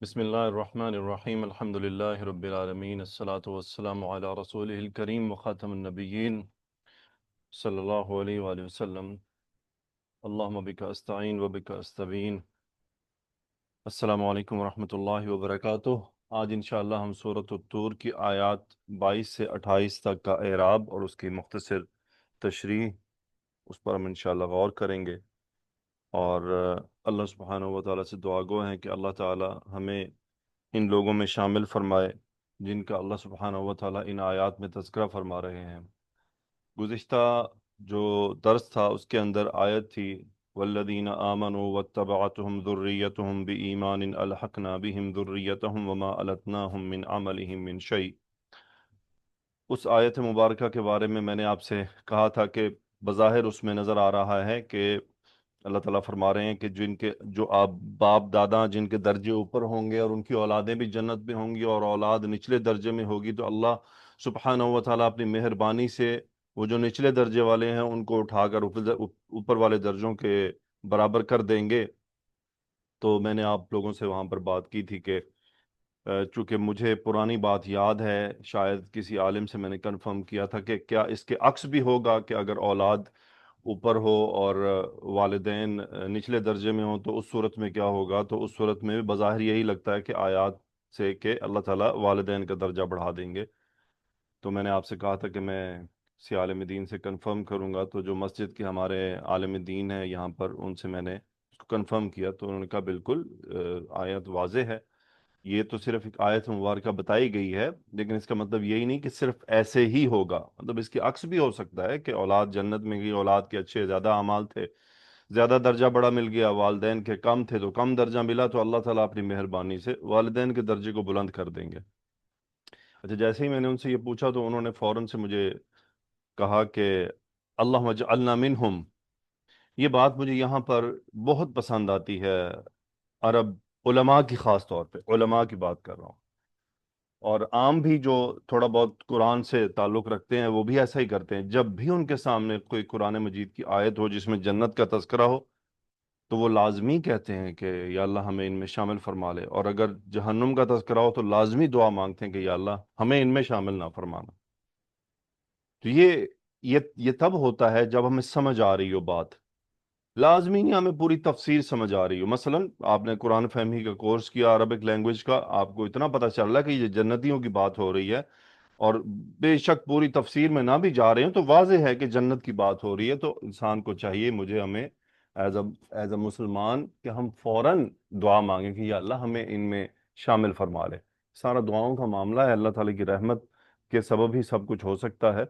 بسم اللہ الرحمن الرحیم الحمد للہ رب العالمین الصلاة والسلام علی رسولہ الکریم وخاتم النبیین صلی اللہ علیہ وآلہ وسلم اللہم بک استعین و بک استعین۔ السلام علیکم ورحمۃ اللہ وبرکاتہ۔ آج انشاءاللہ ہم سورۃ الطور کی آیات 22 سے 28 تک کا اعراب اور اس کی مختصر تشریح، اس پر ہم انشاءاللہ غور کریں گے، اور اللہ سبحانہ و تعالیٰ سے دعا گو ہیں کہ اللہ تعالیٰ ہمیں ان لوگوں میں شامل فرمائے جن کا اللہ سبحانہ و تعالیٰ ان آیات میں تذکرہ فرما رہے ہیں۔ گزشتہ جو درس تھا اس کے اندر آیت تھی والذین آمنوا واتبعتهم ذریتهم بإیمان الحقنا بهم ذریتهم وما التناهم من عملهم من شیء۔ اس آیت مبارکہ کے بارے میں نے آپ سے کہا تھا کہ بظاہر اس میں نظر آ رہا ہے کہ اللہ تعالیٰ فرما رہے ہیں کہ جن کے جو باپ دادا جن کے درجے اوپر ہوں گے اور ان کی اولادیں بھی جنت میں ہوں گی اور اولاد نچلے درجے میں ہوگی، تو اللہ سبحانہ و تعالیٰ اپنی مہربانی سے وہ جو نچلے درجے والے ہیں ان کو اٹھا کر اوپر والے درجوں کے برابر کر دیں گے۔ تو میں نے آپ لوگوں سے وہاں پر بات کی تھی کہ چونکہ مجھے پرانی بات یاد ہے، شاید کسی عالم سے میں نے کنفرم کیا تھا کہ کیا اس کے عکس بھی ہوگا کہ اگر اولاد اوپر ہو اور والدین نچلے درجے میں ہوں تو اس صورت میں کیا ہوگا؟ تو اس صورت میں بھی بظاہر یہی لگتا ہے کہ آیات سے کہ اللہ تعالیٰ والدین کا درجہ بڑھا دیں گے۔ تو میں نے آپ سے کہا تھا کہ میں کسی عالم دین سے کنفرم کروں گا، تو جو مسجد کے ہمارے عالم دین ہیں یہاں پر ان سے میں نے اس کو کنفرم کیا، تو انہوں نے کہا بالکل آیت واضح ہے، یہ تو صرف ایک آیت مبارکہ بتائی گئی ہے، لیکن اس کا مطلب یہی نہیں کہ صرف ایسے ہی ہوگا، مطلب اس کے عکس بھی ہو سکتا ہے کہ اولاد جنت میں گئی، اولاد کے اچھے زیادہ اعمال تھے، زیادہ درجہ بڑا مل گیا، والدین کے کم تھے تو کم درجہ ملا، تو اللہ تعالیٰ اپنی مہربانی سے والدین کے درجے کو بلند کر دیں گے۔ اچھا، جیسے ہی میں نے ان سے یہ پوچھا تو انہوں نے فوراً سے مجھے کہا کہ اللہم اجعلنا منہم۔ یہ بات مجھے یہاں پر بہت پسند آتی ہے، عرب علماء کی، خاص طور پہ علماء کی بات کر رہا ہوں، اور عام بھی جو تھوڑا بہت قرآن سے تعلق رکھتے ہیں وہ بھی ایسا ہی کرتے ہیں۔ جب بھی ان کے سامنے کوئی قرآن مجید کی آیت ہو جس میں جنت کا تذکرہ ہو تو وہ لازمی کہتے ہیں کہ یا اللہ ہمیں ان میں شامل فرما لے، اور اگر جہنم کا تذکرہ ہو تو لازمی دعا مانگتے ہیں کہ یا اللہ ہمیں ان میں شامل نہ فرمانا۔ تو یہ تب ہوتا ہے جب ہمیں سمجھ آ رہی ہو بات، لازمی نہیں ہمیں پوری تفسیر سمجھ آ رہی ہو۔ مثلا آپ نے قرآن فہمی کا کورس کیا عربک لینگویج کا، آپ کو اتنا پتہ چل رہا ہے کہ یہ جنتیوں کی بات ہو رہی ہے، اور بے شک پوری تفسیر میں نہ بھی جا رہے ہیں تو واضح ہے کہ جنت کی بات ہو رہی ہے، تو انسان کو چاہیے، ہمیں ایز اے مسلمان، کہ ہم فوراً دعا مانگیں کہ یا اللہ ہمیں ان میں شامل فرما لے۔ سارا دعاؤں کا معاملہ ہے، اللہ تعالیٰ کی رحمت کے سبب ہی سب کچھ ہو سکتا ہے۔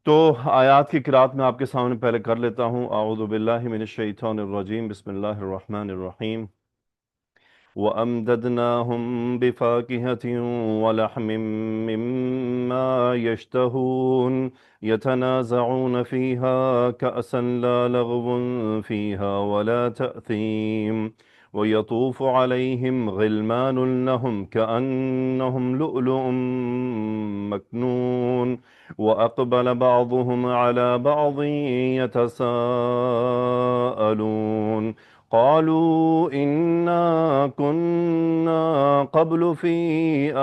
تو آیات کی قرأت میں آپ کے سامنے پہلے کر لیتا ہوں۔ اعوذ باللہ من الشیطان الرجیم، بسم اللہ الرحمن الرحیم۔ وَأَمْدَدْنَاهُمْ بِفَاكِهَةٍ وَلَحْمٍ مِّمَّا يَشْتَهُونَ يَتَنَازَعُونَ فِيهَا كَأْسًا لَّا لَغْوٌ فِيهَا وَلَا تَأْثِيمٌ وَيَطُوفُ عَلَيْهِمْ غِلْمَانٌ لَّهُمْ كَأَنَّهُمْ لُؤْلُؤٌ مَّكْنُونٌ وَأَقْبَلَ بَعْضُهُمْ عَلَى بَعْضٍ يَتَسَاءَلُونَ قالوا إنا كنا قبل في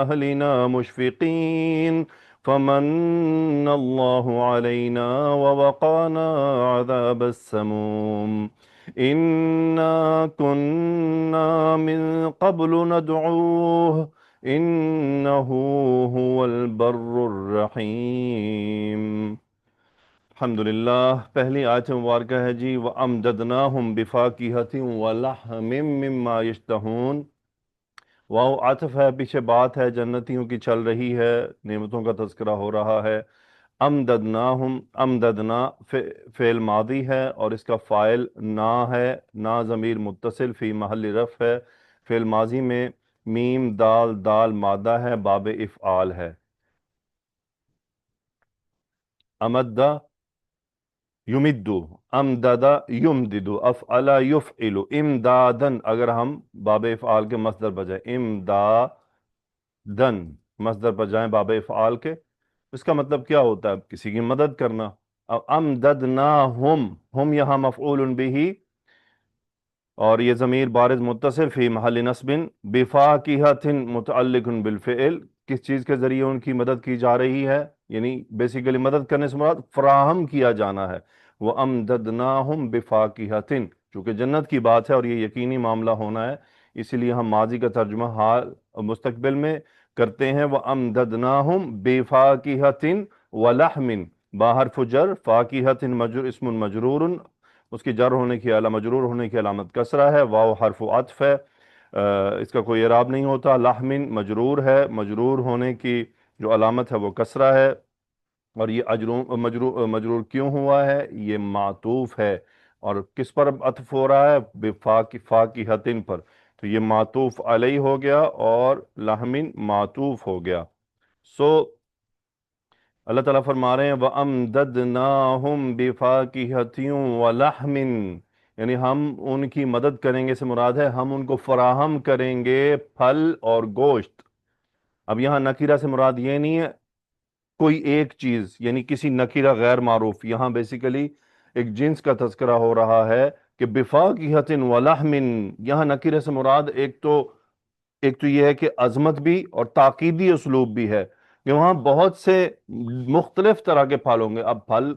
أهلنا مشفقين فمن الله علينا ووقانا عذاب السموم إنا كنا من قبل ندعوه إنه هو البر الرحيم۔ الحمدللہ، پہلی آیت مبارکہ ہے جی وَأَمْدَدْنَاهُمْ بِفَاكِهَةٍ وَلَحْمٍ مِّمَّا يَشْتَهُونَ۔ واو عطف ہے، پیچھے بات ہے جنتیوں کی چل رہی ہے، نعمتوں کا تذکرہ ہو رہا ہے۔ امددناہم، امددنا فعل ماضی ہے اور اس کا فاعل نا ہے، نا ضمیر متصل فی محل رفع ہے، فعل ماضی میں میم دال دال مادہ ہے، باب افعال ہے۔ امدہ یمدو، امدد یمدد، افعل یفعل، امدادن اگر ہم باب افعال کے مصدر پر جائیں، امدادن مصدر پر جائیں باب افعال کے، اس کا مطلب کیا ہوتا ہے؟ کسی کی مدد کرنا۔ اب امددناہم، ہم یہاں مفعول بھی، اور یہ ضمیر بارز متصل فی محل نصب بفاکہۃ متعلق بالفعل، کس چیز کے ذریعے ان کی مدد کی جا رہی ہے، یعنی بیسیکلی مدد کرنے سے مراد فراہم کیا جانا ہے۔ وَأَمْدَدْنَاهُمْ بِفَاكِهَةٍ، چونکہ جنت کی بات ہے اور یہ یقینی معاملہ ہونا ہے، اسی لیے ہم ماضی کا ترجمہ حال مستقبل میں کرتے ہیں۔ وَأَمْدَدْنَاهُمْ بِفَاكِهَةٍ وَلَحْمٍ، باحرف جر، فاکہۃ مجرور اسم مجرور، اس کی جر ہونے کی مجرور ہونے کی علامت کسرہ ہے، واو حرف عطف ہے، اس کا کوئی اعراب نہیں ہوتا۔ لحم مجرور ہے، مجرور ہونے کی جو علامت ہے وہ کسرہ ہے، اور یہ مجرور کیوں ہوا ہے؟ یہ معطوف ہے، اور کس پر عطف ہو رہا ہے؟ فاکہۃ پر، تو یہ معطوف علیہ ہو گیا اور لحم معطوف ہو گیا۔ سو اللہ تعالیٰ فرما رہے ہیں وَأَمْدَدْنَاهُمْ بِفَاكِهَةٍ وَلَحْمٍ، یعنی ہم ان کی مدد کریں گے سے مراد ہے ہم ان کو فراہم کریں گے پھل اور گوشت۔ اب یہاں نکیرہ سے مراد یہ نہیں ہے کوئی ایک چیز، یعنی کسی نکیرہ غیر معروف، یہاں بیسیکلی ایک جنس کا تذکرہ ہو رہا ہے کہ بِفَاكِهَةٍ وَلَحْمٍ، یہاں نکیرہ سے مراد ایک تو یہ ہے کہ عظمت بھی اور تاکیدی اسلوب بھی ہے کہ وہاں بہت سے مختلف طرح کے پھل ہوں گے۔ اب پھل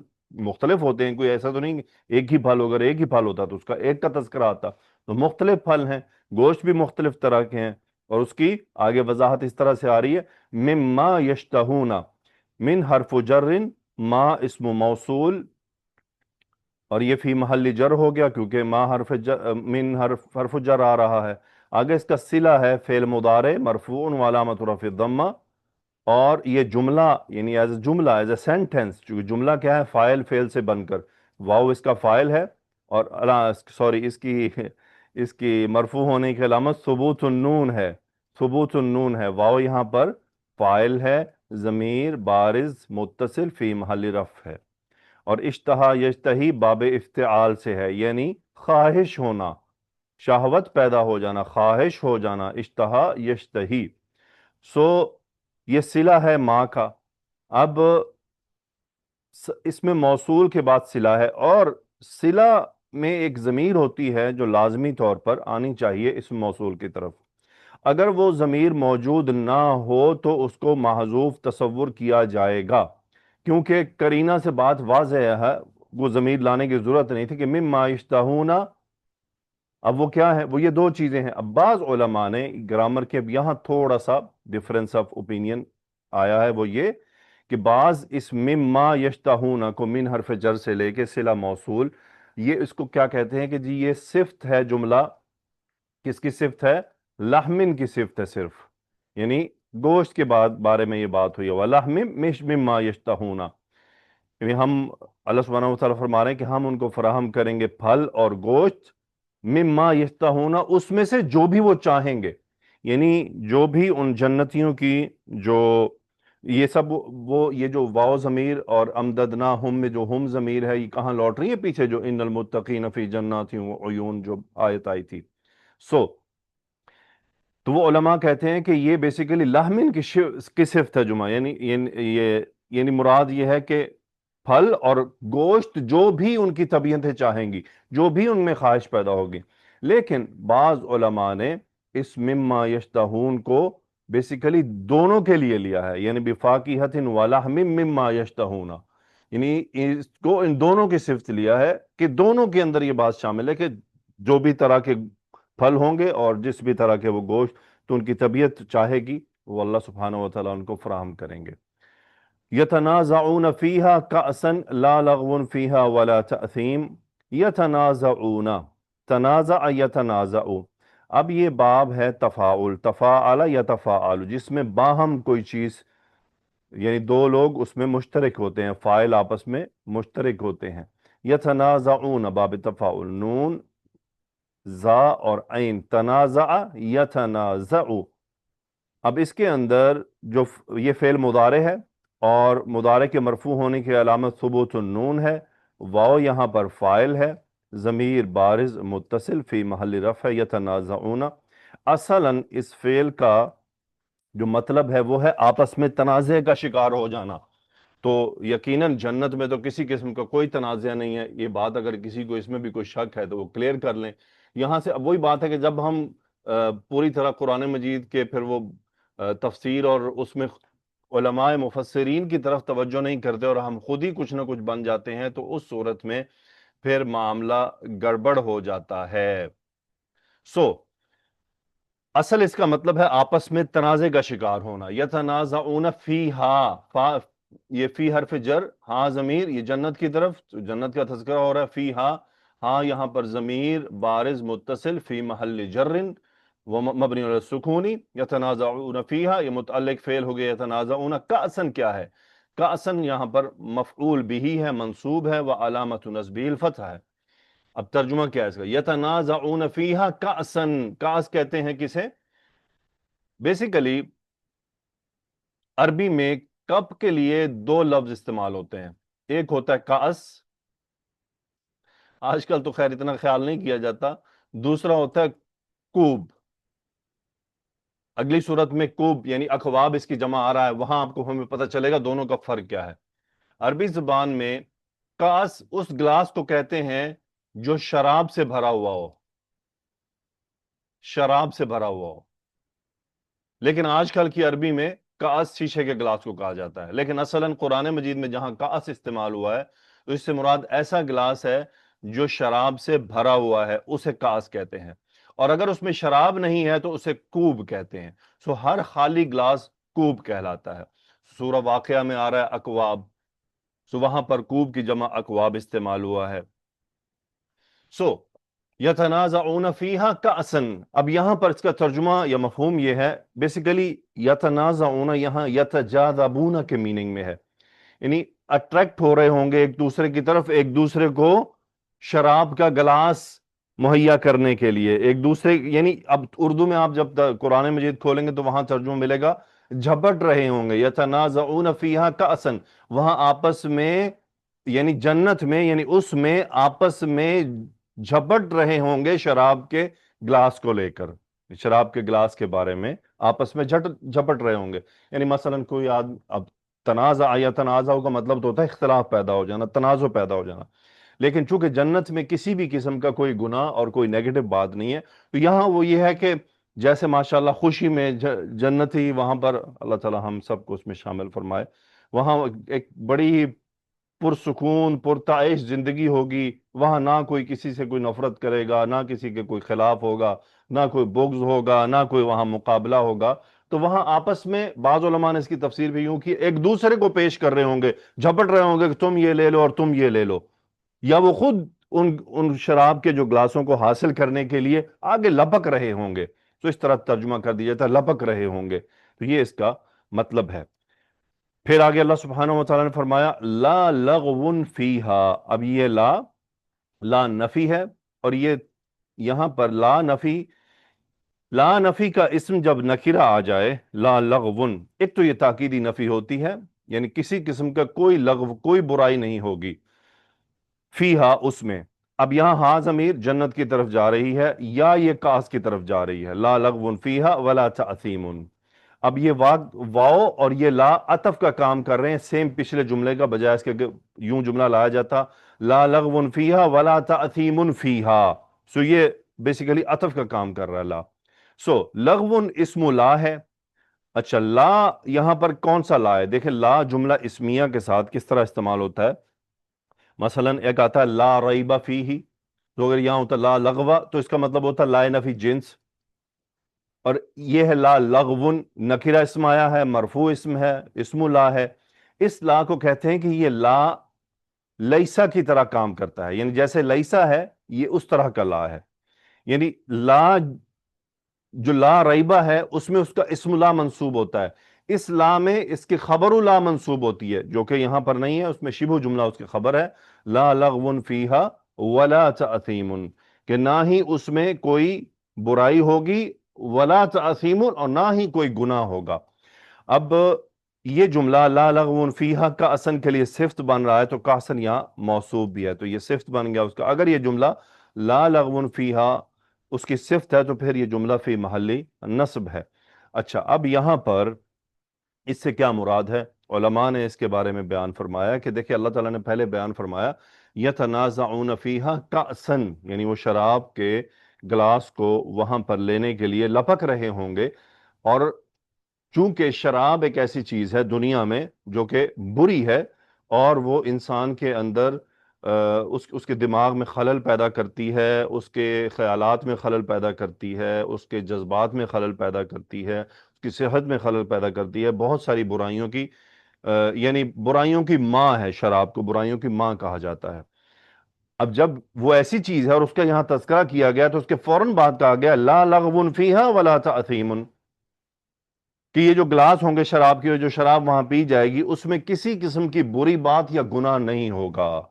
مختلف ہوتے ہیں، کوئی ایسا تو نہیں کہ ایک ہی پھل، اگر ایک ہی پھل ہوتا تو اس کا ایک کا تذکرہ آتا، تو مختلف پھل ہیں، گوشت بھی مختلف طرح کے ہیں، اور اس کی آگے وضاحت اس طرح سے آ رہی ہے مما یشتہون، من حرف جر، ما اسم موصول، اور یہ فی محل جر ہو گیا کیونکہ ما من حرف جر آ رہا ہے۔ آگے اس کا صلہ ہے فعل مضارع مرفوع وعلامت رفع الضمہ، اور یہ جملہ یعنی ایز اے جملہ، ایز اے سینٹنس، چونکہ جملہ کیا ہے؟ فائل فعل سے بن کر، واو اس کا فائل ہے، اور اس کی مرفوع ہونے کی علامت ثبوت النون ہے، ثبوت النون ہے، واو یہاں پر فائل ہے، ضمیر بارز متصل فی محل رفع ہے، اور اشتہا یشتہی باب افتعال سے ہے، یعنی خواہش ہونا، شہوت پیدا ہو جانا، خواہش ہو جانا، اشتہا یشتہی۔ سو یہ صلہ ہے ماں کا، اب اس میں موصول کے بعد صلہ ہے، اور صلہ میں ایک ضمیر ہوتی ہے جو لازمی طور پر آنی چاہیے اسم موصول کی طرف، اگر وہ ضمیر موجود نہ ہو تو اس کو محذوف تصور کیا جائے گا، کیونکہ قرینہ سے بات واضح ہے، وہ ضمیر لانے کی ضرورت نہیں تھی کہ مما یشتہون۔ اب وہ کیا ہے؟ وہ یہ دو چیزیں ہیں۔ اب بعض علماء نے گرامر کے اب یہاں تھوڑا سا ڈفرنس آف اوپینین آیا ہے، وہ یہ کہ بعض اس مما یشتہون کو من حرف جر سے لے کے صلہ موصول، یہ اس کو کیا کہتے ہیں کہ جی یہ صفت ہے، جملہ کس کی صفت ہے؟ لحمن کی صفت ہے صرف، یعنی گوشت کے بارے میں یہ بات ہوئی ہے، وَلَحْمٍ مش مما یشتہون، یعنی ہم اللہ سبحانہ وتعالیٰ فرما رہے ہیں کہ ہم ان کو فراہم کریں گے پھل اور گوشت، مما یشتہون، اس میں سے جو بھی وہ چاہیں گے، یعنی جو بھی ان جنتیوں کی جو یہ سب وہ یہ جو واو ضمیر اور امددناہم میں جو ہم ضمیر ہے، یہ کہاں لوٹ رہی ہے؟ پیچھے جو ان المتقین فی جنات وعیون جو آیت آئی تھی۔ تو وہ علماء کہتے ہیں کہ یہ بیسیکلی لحمن کی صفت ہے جمعہ، یعنی مراد یہ ہے کہ پھل اور گوشت جو بھی ان کی طبیعتیں چاہیں گی، جو بھی ان میں خواہش پیدا ہوگی، لیکن بعض علماء نے اس مما یشتہون کو بیسیکلی دونوں کے لیے لیا ہے، یعنی بفاکہۃ ولحم مما یشتہون، یعنی اس کو ان دونوں کی صفت لیا ہے کہ دونوں کے اندر یہ بات شامل ہے کہ جو بھی طرح کے پھل ہوں گے اور جس بھی طرح کے وہ گوشت تو ان کی طبیعت چاہے گی وہ اللہ سبحانہ وتعالیٰ ان کو فراہم کریں گے۔ یتنازعون فیہا کأسا لا لغو فیہا ولا تأثیم، یتنازعون، تنازع یتنازع، اب یہ باب ہے تفاعل، تفاعل یتفاعل، جس میں باہم کوئی چیز، یعنی دو لوگ اس میں مشترک ہوتے ہیں، فاعل آپس میں مشترک ہوتے ہیں۔ یتنازعون باب تفاعل، نون زا اور عین، تنازع یتنازع، اب اس کے اندر جو یہ فعل مضارع ہے اور مضارع کے مرفوع ہونے کی علامت ثبوت النون ہے، واو یہاں پر فاعل ہے، ضمیر بارز متصل فی محل رفع یتنازعون، اصلا اس فعل کا جو مطلب ہے وہ ہے آپس میں تنازع کا شکار ہو جانا، تو یقیناً جنت میں تو کسی قسم کا کوئی تنازع نہیں ہے، یہ بات اگر کسی کو اس میں بھی کوئی شک ہے تو وہ کلیئر کر لیں یہاں سے اب وہی بات ہے کہ جب ہم پوری طرح قرآن مجید کے پھر وہ تفسیر اور اس میں علماء مفسرین کی طرف توجہ نہیں کرتے اور ہم خود ہی کچھ نہ کچھ بن جاتے ہیں، تو اس صورت میں پھر معاملہ گڑبڑ ہو جاتا ہے۔ اصل اس کا مطلب ہے آپس میں تنازع کا شکار ہونا۔ یتنازعون فیہا، یہ فی حرف جر، ہاں ضمیر، یہ جنت کی طرف، جنت کا تذکرہ ہو رہا ہے، فیہا، ہاں یہاں پر ضمیر بارز متصل، فی محل جر مبنی علی السکون، یتنازعون فیہا، یہ متعلق فعل ہو گیا یتنازعون۔ کأسن کیا ہے؟ کأسن یہاں پر مفعول بہی ہے، منصوب ہے، وعلامت نصبہ الفتح ہے۔ اب ترجمہ کیا ہے اس کا؟ یتنازعون فیہا کأسن، کأس کہتے ہیں کسے؟ بیسیکلی عربی میں کپ کے لیے دو لفظ استعمال ہوتے ہیں، ایک ہوتا ہے کأس، آج کل تو خیر اتنا خیال نہیں کیا جاتا، دوسرا ہوتا ہے کوب۔ اگلی صورت میں کوب یعنی اخواب اس کی جمع آ رہا ہے، وہاں آپ کو ہمیں پتہ چلے گا دونوں کا فرق کیا ہے۔ عربی زبان میں کاس اس گلاس کو کہتے ہیں جو شراب سے بھرا ہوا ہو، شراب سے بھرا ہوا ہو، لیکن آج کل کی عربی میں کاس شیشے کے گلاس کو کہا جاتا ہے، لیکن اصلاً قرآن مجید میں جہاں کاس استعمال ہوا ہے تو اس سے مراد ایسا گلاس ہے جو شراب سے بھرا ہوا ہے، اسے کاس کہتے ہیں، اور اگر اس میں شراب نہیں ہے تو اسے کوب کہتے ہیں۔ ہر خالی گلاس کوب کہلاتا ہے۔ سورہ واقعہ میں آ رہا ہے اکواب، وہاں پر کوب کی جمع اکواب استعمال ہوا ہے۔ یتنازعون فیہا کأسن، اب یہاں پر اس کا ترجمہ یا مفہوم یہ ہے، بیسیکلی یتنازعون یہاں یتجاذبون کے میننگ میں ہے، یعنی اٹریکٹ ہو رہے ہوں گے ایک دوسرے کی طرف، ایک دوسرے کو شراب کا گلاس مہیا کرنے کے لیے، ایک دوسرے، یعنی اب اردو میں آپ جب قرآن مجید کھولیں گے تو وہاں ترجمہ ملے گا جھپٹ رہے ہوں گے، یتنازعون فیہا کأسن، وہاں آپس میں یعنی جنت میں، یعنی اس میں آپس میں جھپٹ رہے ہوں گے شراب کے گلاس کو لے کر، شراب کے گلاس کے بارے میں آپس میں جھپٹ رہے ہوں گے۔ یعنی مثلا کوئی آدمی، اب تنازع یا تنازع کا مطلب تو ہوتا ہے اختلاف پیدا ہو جانا، تنازع پیدا ہو جانا، لیکن چونکہ جنت میں کسی بھی قسم کا کوئی گناہ اور کوئی نیگیٹو بات نہیں ہے، تو یہاں وہ یہ ہے کہ جیسے ماشاءاللہ خوشی میں جنتی، وہاں پر اللہ تعالی ہم سب کو اس میں شامل فرمائے، وہاں ایک بڑی پرسکون پرتعیش زندگی ہوگی، وہاں نہ کوئی کسی سے کوئی نفرت کرے گا، نہ کسی کے کوئی خلاف ہوگا، نہ کوئی بغض ہوگا، نہ کوئی وہاں مقابلہ ہوگا، تو وہاں آپس میں بعض علماء نے اس کی تفسیر بھی یوں کی، ایک دوسرے کو پیش کر رہے ہوں گے، جھپٹ رہے ہوں گے کہ تم یہ لے لو اور تم یہ لے لو، یا وہ خود ان شراب کے جو گلاسوں کو حاصل کرنے کے لیے آگے لپک رہے ہوں گے، تو اس طرح ترجمہ کر دیا جاتا ہے لپک رہے ہوں گے، تو یہ اس کا مطلب ہے۔ پھر آگے اللہ سبحانہ وتعالی نے فرمایا لا لغو فیہا، اب یہ لا نفی ہے، اور یہ یہاں پر لا نفی کا اسم جب نکرہ آ جائے، لا لغو، ایک تو یہ تاکیدی نفی ہوتی ہے، یعنی کسی قسم کا کوئی لغو، کوئی برائی نہیں ہوگی، فیہا اس میں، اب یہاں ہاں ضمیر جنت کی طرف جا رہی ہے یا یہ کاس کی طرف جا رہی ہے، لا لغو فیہا ولا تأثیم، اب یہ واو اور یہ لا عطف کا کام کر رہے ہیں، سیم پچھلے جملے کا، بجائے اس کے یوں جملہ لایا جاتا لا لغو فیہا ولا تأثیم فیہا، یہ بیسیکلی عطف کا کام کر رہا ہے لا۔ لغو اسم لا ہے۔ اچھا لا یہاں پر کون سا لا ہے؟ دیکھیں لا جملہ اسمیہ کے ساتھ کس طرح استعمال ہوتا ہے، مثلا ایک آتا ہے لا ریب فیہ، تو اگر یہاں ہوتا لا لغو تو اس کا مطلب ہوتا ہے لا نفی جنس، اور یہ ہے لا لغون، نکرہ اسم آیا ہے، مرفوع اسم ہے، اسم لا ہے، اس لا کو کہتے ہیں کہ یہ لا لیسا کی طرح کام کرتا ہے، یعنی جیسے لیسا ہے یہ اس طرح کا لا ہے، یعنی لا جو لا ریبہ ہے اس میں اس کا اسم لا منصوب ہوتا ہے، اس لا میں اس کی خبر لا منصوب ہوتی ہے، جو کہ یہاں پر نہیں ہے، اس میں شبہ جملہ اس کی خبر ہے، لا لغو فیہا ولا تأثیم، کہ نہ ہی اس میں کوئی برائی ہوگی، ولا تأثیم، اور نہ ہی کوئی گناہ ہوگا۔ اب یہ جملہ لا لغو فیہا کا اسن کے لیے صفت بن رہا ہے، تو کاسن یہاں موصوف بھی ہے، تو یہ صفت بن گیا اس کا۔ اگر یہ جملہ لا لغو فیہا اس کی صفت ہے تو پھر یہ جملہ فی محلی نصب ہے۔ اچھا اب یہاں پر اس سے کیا مراد ہے؟ علماء نے اس کے بارے میں بیان فرمایا کہ دیکھیں اللہ تعالیٰ نے پہلے بیان فرمایا یتنازعون فیہا کأسن، یعنی وہ شراب کے گلاس کو وہاں پر لینے کے لیے لپک رہے ہوں گے. اور چونکہ شراب ایک ایسی چیز ہے دنیا میں جو کہ بری ہے، اور وہ انسان کے اندر اس کے دماغ میں خلل پیدا کرتی ہے، اس کے خیالات میں خلل پیدا کرتی ہے، اس کے جذبات میں خلل پیدا کرتی ہے، اس کی صحت میں خلل پیدا کرتی ہے، بہت ساری برائیوں کی یعنی برائیوں کی ماں ہے. شراب کو برائیوں کی ماں کہا جاتا ہے. اب جب وہ ایسی چیز ہے اور اس کا یہاں تذکرہ کیا گیا تو اس کے فوراً بعد کہا گیا لا لغو فیہا ولا تأثیم، کہ یہ جو گلاس ہوں گے شراب کی، جو شراب وہاں پی جائے گی، اس میں کسی قسم کی بری بات یا گناہ نہیں ہوگا.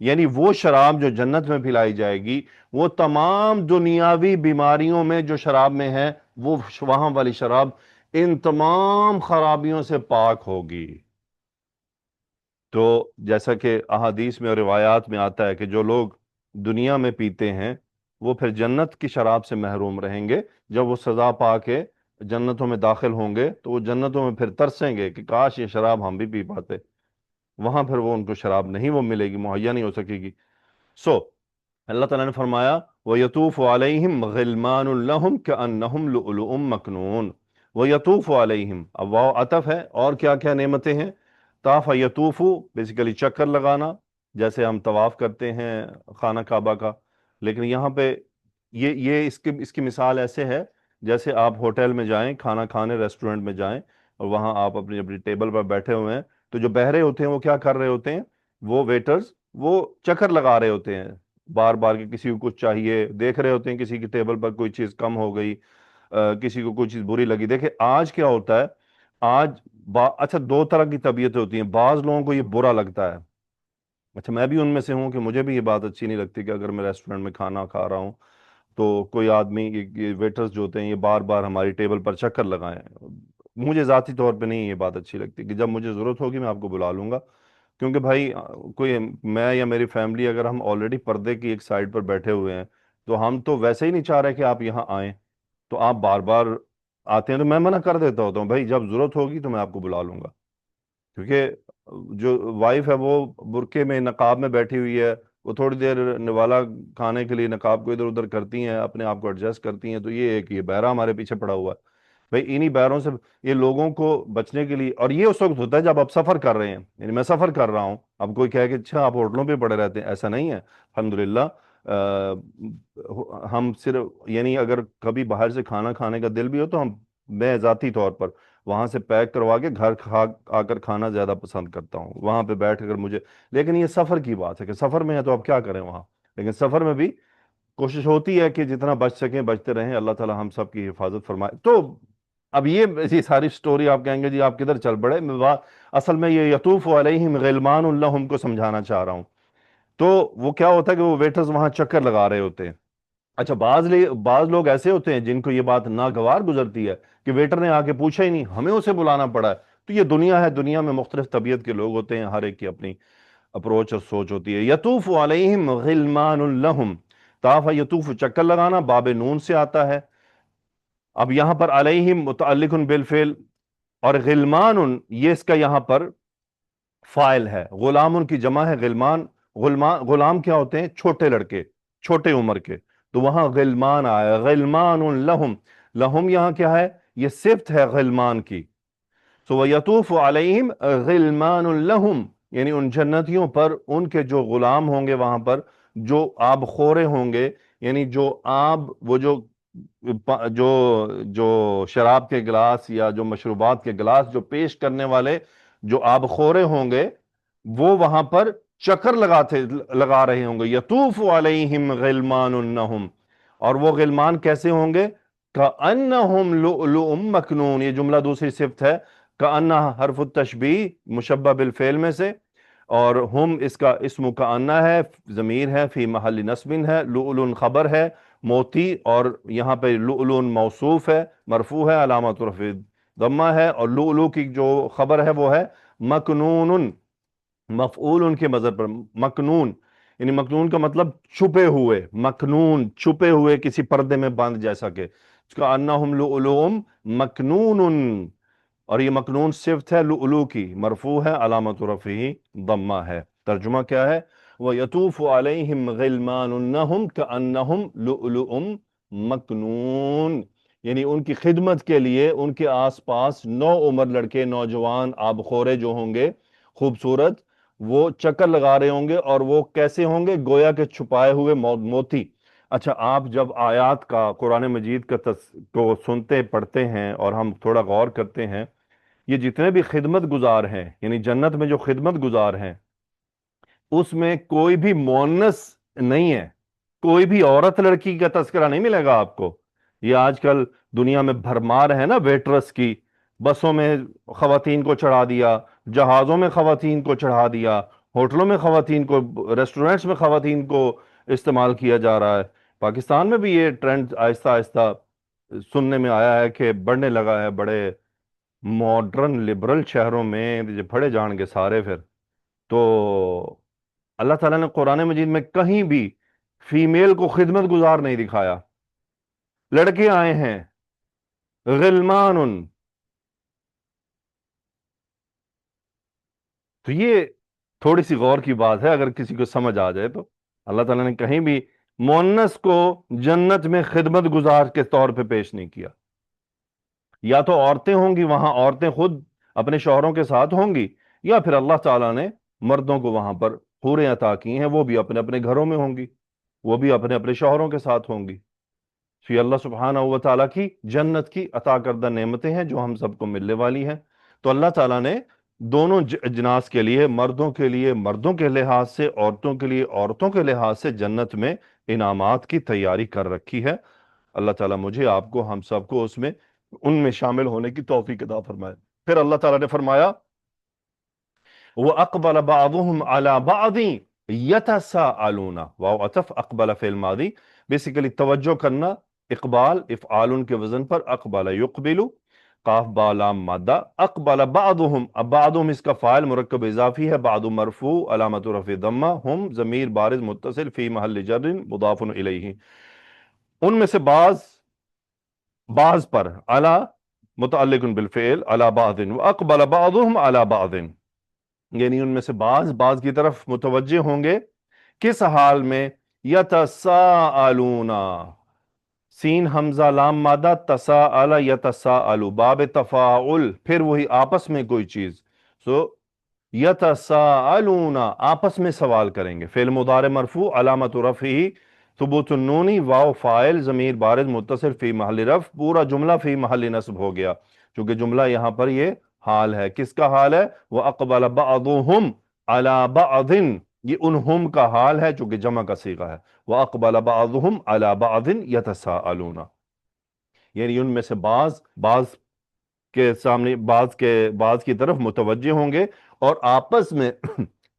یعنی وہ شراب جو جنت میں پلائی جائے گی، وہ تمام دنیاوی بیماریوں میں جو شراب میں ہے، وہ وہاں والی شراب ان تمام خرابیوں سے پاک ہوگی. تو جیسا کہ احادیث میں اور روایات میں آتا ہے کہ جو لوگ دنیا میں پیتے ہیں وہ پھر جنت کی شراب سے محروم رہیں گے. جب وہ سزا پا کے جنتوں میں داخل ہوں گے تو وہ جنتوں میں پھر ترسیں گے کہ کاش یہ شراب ہم بھی پی پاتے. وہاں پھر وہ ان کو شراب نہیں وہ ملے گی، مہیا نہیں ہو سکے گی. سو اللہ تعالیٰ نے فرمایا وَيَطُوفُ عَلَيْهِمْ غِلْمَانٌ لَهُمْ كَأَنَّهُمْ لُؤْلُؤٌ مَكْنُونٌ. وَيَطُوفُ عَلَيْهِمْ، اب واو عطف ہے، اور کیا کیا نعمتیں ہیں. طاف یطوفو بیسیکلی چکر لگانا، جیسے ہم طواف کرتے ہیں خانہ کعبہ کا. لیکن یہاں پہ یہ اس کی مثال ایسے ہے جیسے آپ ہوٹل میں جائیں، کھانا کھانے ریسٹورنٹ میں جائیں، اور وہاں آپ اپنی اپنی ٹیبل پر بیٹھے ہوئے ہیں، تو جو بہرے ہوتے ہیں وہ کیا کر رہے ہوتے ہیں، وہ ویٹرز وہ چکر لگا رہے ہوتے ہیں بار بار کہ کسی کو کچھ چاہیے، دیکھ رہے ہوتے ہیں کسی کی ٹیبل پر کوئی چیز کم ہو گئی، کسی کو کوئی چیز بری لگی. دیکھیں آج کیا ہوتا ہے، آج اچھا دو طرح کی طبیعتیں ہوتی ہیں. بعض لوگوں کو یہ برا لگتا ہے، اچھا میں بھی ان میں سے ہوں کہ مجھے بھی یہ بات اچھی نہیں لگتی کہ اگر میں ریسٹورنٹ میں کھانا کھا رہا ہوں تو کوئی آدمی یہ ویٹرز جو ہوتے ہیں یہ بار بار ہماری ٹیبل پر چکر لگائیں. مجھے ذاتی طور پہ نہیں یہ بات اچھی لگتی کہ جب مجھے ضرورت ہوگی میں آپ کو بلا لوں گا. کیونکہ بھائی کوئی میں یا میری فیملی اگر ہم آلریڈی پردے کی ایک سائڈ پر بیٹھے ہوئے ہیں تو ہم تو ویسے ہی نہیں چاہ رہے کہ آپ یہاں آئیں. تو آپ بار بار آتے ہیں تو میں منع کر دیتا ہوتا ہوں بھائی جب ضرورت ہوگی تو میں آپ کو بلا لوں گا. کیونکہ جو وائف ہے وہ برقعے میں نقاب میں بیٹھی ہوئی ہے، وہ تھوڑی دیر نوالا کھانے کے لیے نقاب کو ادھر ادھر کرتی ہیں، اپنے آپ کو ایڈجسٹ کرتی ہیں، تو یہ ایک یہ بہرا ہمارے پیچھے پڑا ہوا ہے. بھائی انہی بہروں سے یہ لوگوں کو بچنے کے لیے، اور یہ اس وقت ہوتا ہے جب آپ سفر کر رہے ہیں. یعنی میں سفر کر رہا ہوں، اب کوئی کہے کہ اچھا آپ ہوٹلوں پہ پڑے رہتے ہیں، ایسا نہیں ہے الحمدللہ. ہم صرف یعنی اگر کبھی باہر سے کھانا کھانے کا دل بھی ہو تو میں ذاتی طور پر وہاں سے پیک کروا کے گھر آ کر کھانا زیادہ پسند کرتا ہوں، وہاں پہ بیٹھ کر مجھے. لیکن یہ سفر کی بات ہے کہ سفر میں ہے تو آپ کیا کریں وہاں. لیکن سفر میں بھی کوشش ہوتی ہے کہ جتنا بچ سکیں بچتے رہیں. اللہ تعالی ہم سب کی حفاظت فرمائے. تو اب یہ ساری سٹوری آپ کہیں گے جی آپ کدھر چل پڑے، اصل میں یہ یطوف علیہم غلمان لہم کو سمجھانا چاہ رہا ہوں. تو وہ کیا ہوتا ہے کہ وہ ویٹرز وہاں چکر لگا رہے ہوتے ہیں. اچھا بعض لوگ ایسے ہوتے ہیں جن کو یہ بات ناگوار گزرتی ہے کہ ویٹر نے آ کے پوچھا ہی نہیں، ہمیں اسے بلانا پڑا ہے. تو یہ دنیا ہے، دنیا میں مختلف طبیعت کے لوگ ہوتے ہیں، ہر ایک کی اپنی اپروچ اور سوچ ہوتی ہے. یطوف علیہم غلمان لہم، طاف یطوف چکر لگانا باب نون سے آتا ہے. اب یہاں پر علیہم متعلق بالفعل، اور غلمان یہ اس کا یہاں پر فائل ہے. غلام کی جمع ہے غلمان. غلام کیا ہوتے ہیں؟ چھوٹے لڑکے، چھوٹے عمر کے. تو وہاں غلمان آیا، غلمان لہم. لہم یہاں کیا ہے؟ یہ صفت ہے غلمان کی. سو وَيَطُوفُ عَلَيْهِمْ غِلْمَانٌ لَهُمْ، یعنی ان جنتیوں پر ان کے جو غلام ہوں گے وہاں پر، جو آب خورے ہوں گے، یعنی جو آب وہ جو جو شراب کے گلاس یا جو مشروبات کے گلاس جو پیش کرنے والے جو آب خورے ہوں گے، وہ وہاں پر چکر لگا رہے ہوں گے. یطوف علیہم غلمان لہم، اور وہ غلمان کیسے ہوں گے؟ کأنہم لؤلؤ مکنون. یہ جملہ دوسری صفت ہے. کأنہ حرف التشبیہ مشبہ بالفعل میں سے، اور ہم اس کا اسم کأنہ ہے، ضمیر ہے، فی محل نصب ہے، لؤلؤ خبر ہے موتی، اور یہاں پہ لؤلؤ موصوف ہے، مرفوع ہے، علامت رفع ضمہ ہے. اور لؤلؤ کی جو خبر ہے وہ ہے مکنون، مفعول ان کے مظہر پر. مکنون یعنی مکنون کا مطلب چھپے ہوئے، مکنون چھپے ہوئے کسی پردے میں بند، جیسا کہ اس کا انہم لؤلؤ مکنون. اور یہ مکنون صفت ہے لؤلؤ کی، مرفوع ہے، علامت رفعہ ضمہ ہے. ترجمہ کیا ہے؟ وَيَطُوفُ عَلَيْهِمْ غِلْمَانٌ لَهُمْ كَأَنَّهُمْ لُؤْلُؤٌ مکنون، یعنی ان کی خدمت کے لیے ان کے آس پاس نو عمر لڑکے، نوجوان آبخورے جو ہوں گے خوبصورت، وہ چکر لگا رہے ہوں گے، اور وہ کیسے ہوں گے؟ گویا کے چھپائے ہوئے موتی۔ اچھا، آپ جب آیات کا، قرآن مجید کا کو سنتے پڑھتے ہیں اور ہم تھوڑا غور کرتے ہیں، یہ جتنے بھی خدمت گزار ہیں، یعنی جنت میں جو خدمت گزار ہیں، اس میں کوئی بھی مؤنث نہیں ہے، کوئی بھی عورت لڑکی کا تذکرہ نہیں ملے گا آپ کو۔ یہ آج کل دنیا میں بھرمار ہے نا ویٹرس کی، بسوں میں خواتین کو چڑھا دیا، جہازوں میں خواتین کو چڑھا دیا، ہوٹلوں میں خواتین کو، ریسٹورنٹس میں خواتین کو استعمال کیا جا رہا ہے۔ پاکستان میں بھی یہ ٹرینڈ آہستہ آہستہ سننے میں آیا ہے کہ بڑھنے لگا ہے، بڑے ماڈرن لبرل شہروں میں جو پڑھے جان گے سارے پھر۔ تو اللہ تعالیٰ نے قرآن مجید میں کہیں بھی فیمیل کو خدمت گزار نہیں دکھایا۔ لڑکے آئے ہیں، غلمان، تو یہ تھوڑی سی غور کی بات ہے اگر کسی کو سمجھ آ جائے تو۔ اللہ تعالیٰ نے کہیں بھی مؤنث کو جنت میں خدمت گزار کے طور پہ پیش نہیں کیا۔ یا تو عورتیں ہوں گی وہاں، عورتیں خود اپنے شوہروں کے ساتھ ہوں گی، یا پھر اللہ تعالیٰ نے مردوں کو وہاں پر حوریں عطا کی ہیں، وہ بھی اپنے اپنے گھروں میں ہوں گی، وہ بھی اپنے اپنے شوہروں کے ساتھ ہوں گی۔ یہ اللہ سبحانہ و تعالیٰ کی جنت کی عطا کردہ نعمتیں ہیں جو ہم سب کو ملنے والی ہیں۔ تو اللہ تعالیٰ نے دونوں اجناس کے لیے، مردوں کے لیے مردوں کے لحاظ سے، عورتوں کے لیے عورتوں کے لحاظ سے جنت میں انعامات کی تیاری کر رکھی ہے۔ اللہ تعالیٰ مجھے، آپ کو، ہم سب کو اس میں، ان میں شامل ہونے کی توفیق عطا فرمائے۔ پھر اللہ تعالیٰ نے فرمایا وَأَقْبَلَ بَعْضُهُمْ عَلَى بَعْضٍ يَتَسَاءَلُونَ، واو عطف اقبل فعل ماضی، بیسیکلی توجہ کرنا، اقبال افعال کے وزن پر، اقبل یقبل، قاف با لام مادہ، اقبل بعضهم، اب بعضهم اس کا فاعل مرکب اضافی ہے، بعض مرفوع علامت رفع ضمہ، ہم ضمیر بارز متصل فی محل جر مضاف الیہ، ان میں سے بعض پر، علی متعلق بالفعل، علی بعض، واقبل بعضهم علی بعض، یعنی ان میں سے بعض کی طرف متوجہ ہوں گے، کس حال میں؟ یتساءلون، سین حمزہ لام مادہ، تساءل یتساءل، باب تفاعل، پھر وہی آپس میں کوئی چیز، سو یتساءلون، آپس میں سوال کریں گے، فعل مضارع مرفوع علامت رفعہ ثبوت النونی، واو فاعل ضمیر بارز متصل فی محل رفع، پورا جملہ فی محل نصب ہو گیا، چونکہ جملہ یہاں پر یہ حال ہے، کس کا حال ہے؟ وَأَقْبَلَ بَعْضُهُمْ عَلَى بَعْضٍ، یہ انہم کا حال ہے چونکہ جمع کا صیغہ ہے، وَأَقْبَلَ بَعْضُهُمْ عَلَى بَعْضٍ يَتَسَاءَلُونَ، یعنی ان میں سے بعض کے سامنے، بعض کی طرف متوجہ ہوں گے اور آپس میں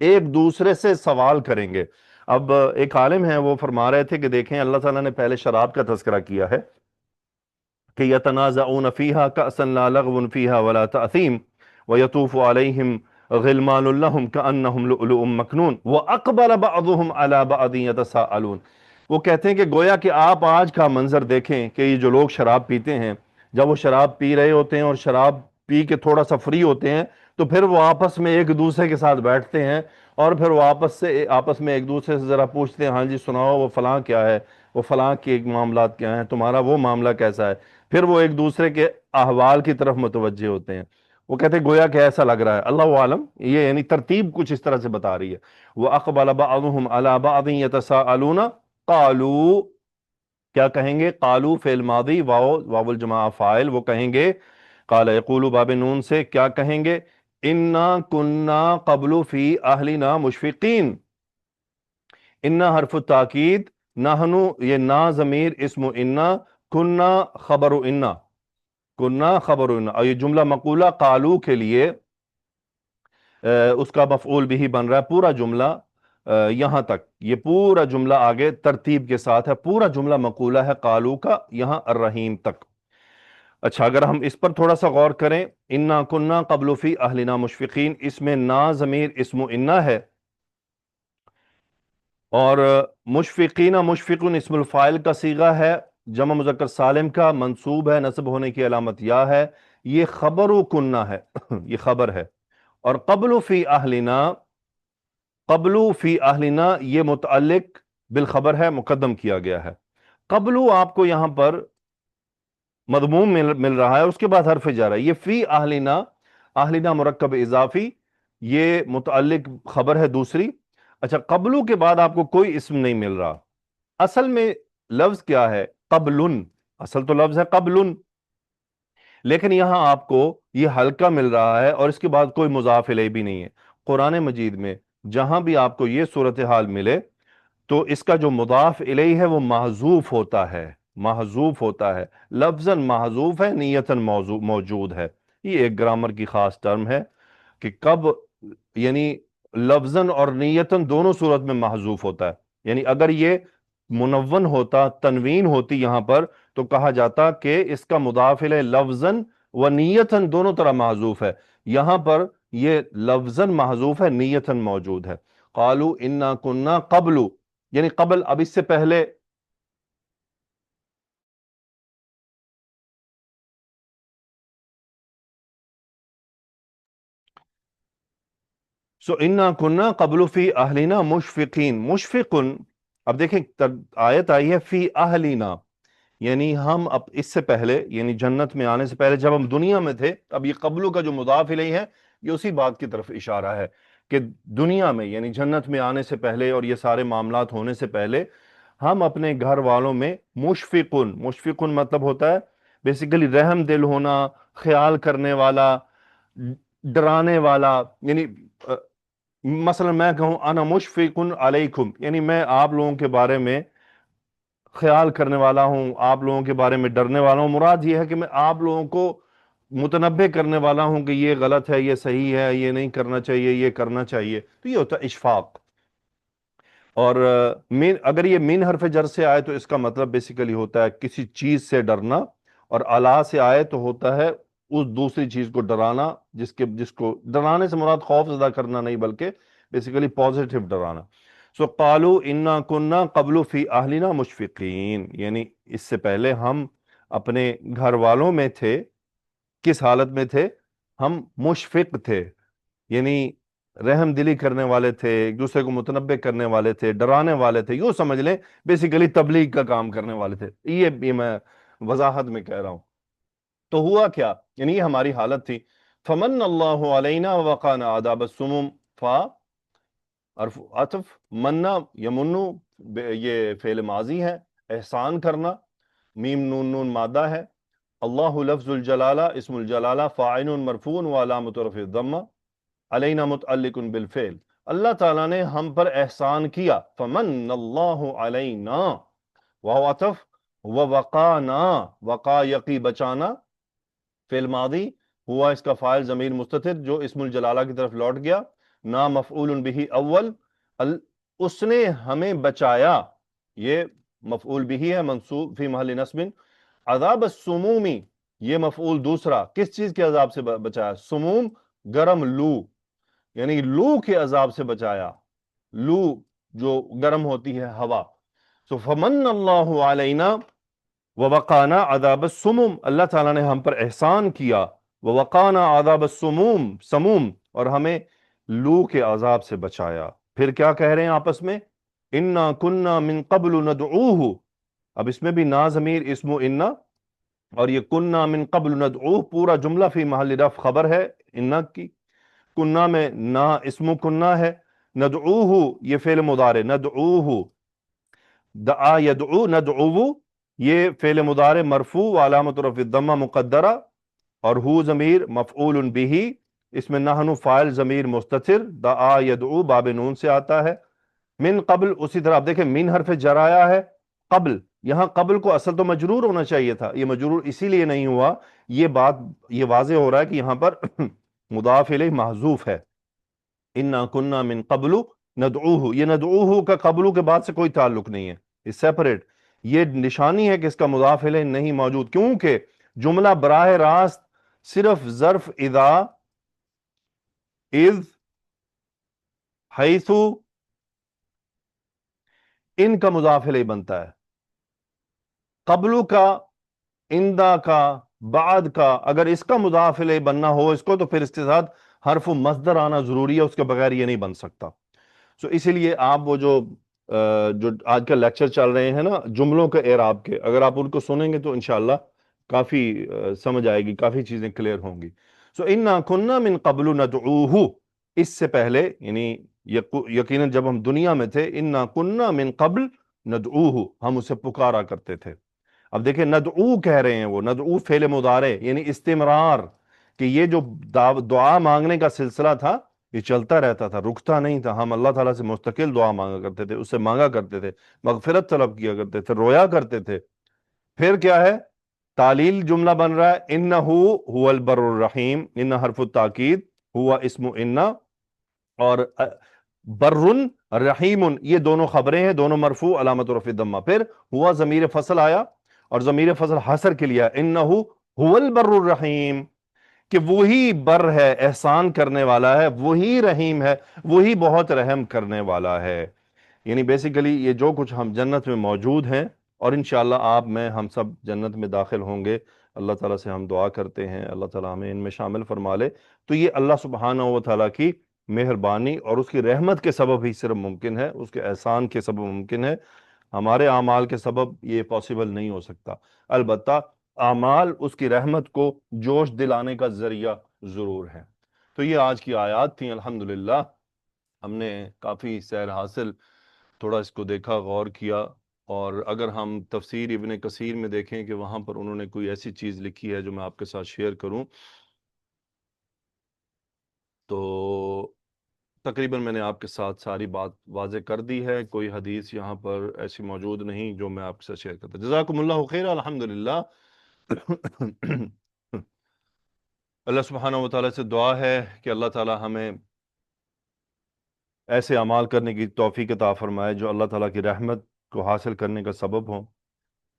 ایک دوسرے سے سوال کریں گے۔ اب ایک عالم ہیں، وہ فرما رہے تھے کہ دیکھیں اللہ تعالیٰ نے پہلے شراب کا تذکرہ کیا ہے کہ یتنازعون فیہا کأسا لا لغو فیہا ولا تأثیم ویطوف علیہم غلمان لہم کأنہم لؤلؤ مکنون واقبل بعضهم علی بعض یتساءلون، وہ کہتے ہیں کہ گویا کہ آپ آج کا منظر دیکھیں کہ یہ جو لوگ شراب پیتے ہیں، جب وہ شراب پی رہے ہوتے ہیں اور شراب پی کے تھوڑا سا فری ہوتے ہیں تو پھر وہ آپس میں ایک دوسرے کے ساتھ بیٹھتے ہیں اور پھر وہ آپس میں ایک دوسرے سے ذرا پوچھتے ہیں، ہاں جی سناؤ وہ فلاں کیا ہے، وہ فلاں کے معاملات کیا ہیں، تمہارا وہ معاملہ کیسا ہے، پھر وہ ایک دوسرے کے احوال کی طرف متوجہ ہوتے ہیں۔ وہ کہتے ہیں گویا کہ ایسا لگ رہا ہے، اللہ عالم، یہ یعنی ترتیب کچھ اس طرح سے بتا رہی ہے۔ وَأَقْبَلَ بَعْضُهُمْ عَلَى بَعْضٍ يَتَسَاءَلُونَ، قالو، کیا کہیں گے؟ قالو فعل ماضی، واو الجماعہ فاعل، وہ کہیں گے قال یقول باب نون سے، کیا کہیں گے؟ انا کننا قبل فی اہلنا مشفقین، انا حرف تاکید، نحنو یہ نا ضمیر اسم انا، کننا خبر انا، کننا خبر انا، اور یہ جملہ مقولہ قالو کے لیے اس کا مفعول بھی بن رہا ہے، پورا جملہ یہاں تک، یہ پورا جملہ آگے ترتیب کے ساتھ ہے، پورا جملہ مقولہ ہے قالو کا یہاں الرحیم تک۔ اچھا، اگر ہم اس پر تھوڑا سا غور کریں، انا کننا قبل فی اہلنا مشفقین، اس میں نا ضمیر اسم انا ہے، اور مشفقین، مشفقون اسم الفاعل کا صیغہ ہے، جمع مذکر سالم کا، منصوب ہے، نصب ہونے کی علامت یا ہے، یہ خبر کننا ہے یہ خبر ہے، اور قبل فی اہلنا یہ متعلق بالخبر ہے، مقدم کیا گیا ہے۔ قبلو آپ کو یہاں پر مضموم مل رہا ہے، اس کے بعد حرف جر ہے، یہ فی اہلنا، اہلنا مرکب اضافی، یہ متعلق خبر ہے دوسری. اچھا، قبلو کے بعد آپ کو کوئی اسم نہیں مل رہا. اصل میں لفظ کیا ہے؟ قبلن. اصل تو لفظ ہے قبلن، لیکن یہاں آپ کو یہ حلقہ مل رہا ہے اور اس کے بعد کوئی مضاف الیہ بھی نہیں ہے. قرآن مجید میں جہاں بھی آپ کو یہ صورتحال ملے تو اس کا جو مضاف الیہ ہے وہ محذوف ہوتا ہے، محذوف ہوتا ہے. لفظاً محذوف ہے، نیتاً موجود ہے. یہ ایک گرامر کی خاص ٹرم ہے کہ کب یعنی لفظاً اور نیتاً دونوں صورت میں محذوف ہوتا ہے. یعنی اگر یہ منون ہوتا، تنوین ہوتی یہاں پر، تو کہا جاتا کہ اس کا مضاف الیہ لفظاً و نیتاً دونوں طرح محذوف ہے. یہاں پر یہ لفظاً محذوف ہے، نیتاً موجود ہے. قالوا انا کننا قبل، یعنی قبل، اب اس سے پہلے سو انا کننا قبل فی اہلنا مشفقین. مشفقن، اب دیکھیں آیت آئی ہے فی اہلنا، یعنی ہم اب اس سے پہلے، یعنی جنت میں آنے سے پہلے جب ہم دنیا میں تھے، اب یہ قبلو کا جو مضاف الیہ ہے یہ اسی بات کی طرف اشارہ ہے کہ دنیا میں یعنی جنت میں آنے سے پہلے اور یہ سارے معاملات ہونے سے پہلے ہم اپنے گھر والوں میں مشفقن. مشفقن مطلب ہوتا ہے بیسیکلی رحم دل ہونا، خیال کرنے والا، ڈرانے والا. یعنی مثلا میں کہوں انا مشفقن علیکم، یعنی میں آپ لوگوں کے بارے میں خیال کرنے والا ہوں، آپ لوگوں کے بارے میں ڈرنے والا ہوں. مراد یہ ہے کہ میں آپ لوگوں کو متنبہ کرنے والا ہوں کہ یہ غلط ہے، یہ صحیح ہے، یہ نہیں کرنا چاہیے، یہ کرنا چاہیے. تو یہ ہوتا ہے اشفاق. اور اگر یہ من حرف جر سے آئے تو اس کا مطلب بیسیکلی ہوتا ہے کسی چیز سے ڈرنا، اور علا سے آئے تو ہوتا ہے اس دوسری چیز کو ڈرانا، جس کو ڈرانے سے مراد خوف زدہ کرنا نہیں بلکہ بیسیکلی پازیٹیو ڈرانا. سو قالوا انا کننا قبل فی اہلنا مشفقین، یعنی اس سے پہلے ہم اپنے گھر والوں میں تھے، کس حالت میں تھے؟ ہم مشفق تھے، یعنی رحم دلی کرنے والے تھے، ایک دوسرے کو متنبہ کرنے والے تھے، ڈرانے والے تھے. یوں سمجھ لیں بیسیکلی تبلیغ کا کام کرنے والے تھے. یہ میں وضاحت میں کہہ رہا ہوں. تو ہوا کیا؟ یعنی یہ ہماری حالت تھی. فمن اللہ علینا وقانا عذاب السموم. فا عطف، منا یمنو یہ فعل ماضی ہے، احسان کرنا، میم نون نون مادہ ہے. اللہ لفظ الجلالہ، اسم الجلالہ، فاعل مرفوع وعلامۃ رفعہ الضمہ، علینا متعلق بالفعل. اللہ تعالیٰ نے ہم پر احسان کیا. فمن اللہ علینا، وہو عطف، ووقانا، وقا یقی بچانا، فعل ماضی، ہوا اس کا فاعل ضمیر مستتر جو اسم الجلالہ کی طرف لوٹ گیا. نا مفعول بہ اول، اس نے ہمیں بچایا، یہ مفعول بہ ہے منصوب فی محل نصب. عذاب السمومی، یہ مفعول دوسرا، کس چیز کے عذاب سے بچایا؟ سموم، گرم لو، یعنی لو کے عذاب سے بچایا، لو جو گرم ہوتی ہے ہوا. سو فمن اللہ علینا ووقانا عذاب السموم، اللہ تعالیٰ نے ہم پر احسان کیا. ووقانا عذاب السموم، سموم، اور ہمیں لو کے عذاب سے بچایا. پھر کیا کہہ رہے ہیں آپس میں؟ انا کننا من قبل ندعوہ. اب اس میں بھی نا ضمیر اسم و انا، اور یہ کننا من قبل ندعوہ پورا جملہ فی محل رفع خبر ہے انا کی. کننا میں نا اسم و کننا ہے، ندعوہ یہ فعل مضارع، ندعوہ، دعا یدعو، ندعوہ یہ فعل مضارع مرفوع وعلامۃ رفع الضمہ مقدرہ، اور ہو ضمیر مفعول بہ، اس میں نحن فاعل ضمیر مستتر، دعا یدعو باب نون سے آتا ہے. من قبل، اسی طرح آپ دیکھیں من حرف جر آیا ہے قبل، یہاں قبل کو اصل تو مجرور ہونا چاہیے تھا، یہ مجرور اسی لیے نہیں ہوا. یہ بات یہ واضح ہو رہا ہے کہ یہاں پر مضاف الیہ محذوف ہے. انا کننا من قبل ندعوہ، یہ ندعوہ کا قبلو کے بعد سے کوئی تعلق نہیں ہے، یہ سیپریٹ. یہ نشانی ہے کہ اس کا مضاف الیہ نہیں موجود، کیونکہ جملہ براہ راست صرف ظرف اذا، اذ، حیث، ان کا مضاف الیہ بنتا ہے. قبلو کا، اندہ کا، بعد کا، اگر اس کا مضاف الیہ بننا ہو اس کو تو پھر اس کے ساتھ حرف مصدر آنا ضروری ہے، اس کے بغیر یہ نہیں بن سکتا. سو اسی لیے آپ وہ جو جو آج کل لیکچر چل رہے ہیں نا جملوں کے اعراب کے، اگر آپ ان کو سنیں گے تو انشاءاللہ کافی سمجھ آئے گی، کافی چیزیں کلیئر ہوں گی. سو انا کننا من قبل ندعوہ، اس سے پہلے یعنی یقیناً جب ہم دنیا میں تھے، انا کننا من قبل ندعوہ، ہم اسے پکارا کرتے تھے. اب دیکھیں ندعو کہہ رہے ہیں، وہ ندعو فعل مضارع یعنی استمرار، کہ یہ جو دعا مانگنے کا سلسلہ تھا یہ چلتا رہتا تھا، رکتا نہیں تھا. ہم اللہ تعالیٰ سے مستقل دعا مانگا کرتے تھے، اس سے مانگا کرتے تھے، مغفرت طلب کیا کرتے تھے، رویا کرتے تھے. پھر کیا ہے؟ تعلیل جملہ بن رہا ہے، انہو هو البر الرحیم، ان حرف التاکید، ہوا اسم ان، اور برن رحیم یہ دونوں خبریں ہیں، دونوں مرفوع علامت رفع ضمہ. پھر ہوا ضمیر فصل آیا اور ضمیر فصل حصر کے لیا، انہو هو البر الرحیم، کہ وہی بر ہے، احسان کرنے والا ہے، وہی رحیم ہے، وہی بہت رحم کرنے والا ہے. یعنی بیسیکلی یہ جو کچھ ہم جنت میں موجود ہیں، اور انشاءاللہ آپ میں ہم سب جنت میں داخل ہوں گے، اللہ تعالیٰ سے ہم دعا کرتے ہیں اللہ تعالیٰ ہمیں ان میں شامل فرما لے. تو یہ اللہ سبحانہ و تعالیٰ کی مہربانی اور اس کی رحمت کے سبب ہی صرف ممکن ہے، اس کے احسان کے سبب ممکن ہے. ہمارے اعمال کے سبب یہ پاسبل نہیں ہو سکتا. البتہ اعمال اس کی رحمت کو جوش دلانے کا ذریعہ ضرور ہے. تو یہ آج کی آیات تھیں. الحمدللہ ہم نے کافی سیر حاصل، تھوڑا اس کو دیکھا، غور کیا. اور اگر ہم تفسیر ابن کثیر میں دیکھیں کہ وہاں پر انہوں نے کوئی ایسی چیز لکھی ہے جو میں آپ کے ساتھ شیئر کروں، تو تقریباً میں نے آپ کے ساتھ ساری بات واضح کر دی ہے. کوئی حدیث یہاں پر ایسی موجود نہیں جو میں آپ کے ساتھ شیئر کرتا. جزاکم اللہ خیر. الحمدللہ اللہ سبحانہ و تعالیٰ سے دعا ہے کہ اللہ تعالیٰ ہمیں ایسے اعمال کرنے کی توفیق عطا فرمائے جو اللہ تعالیٰ کی رحمت کو حاصل کرنے کا سبب ہوں،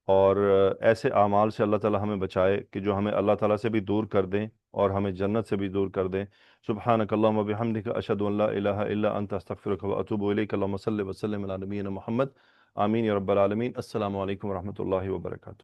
اور ایسے اعمال سے اللہ تعالیٰ ہمیں بچائے کہ جو ہمیں اللہ تعالیٰ سے بھی دور کر دیں اور ہمیں جنت سے بھی دور کر دیں. سبحانک اللہم و بحمدک، اشہد ان لا الہ الا انت، استغفرک و اتوب الیک. اللہم صلی وسلم علی نبینا محمد. آمین یا رب العالمین. السلام علیکم ورحمۃ اللہ وبرکاتہ.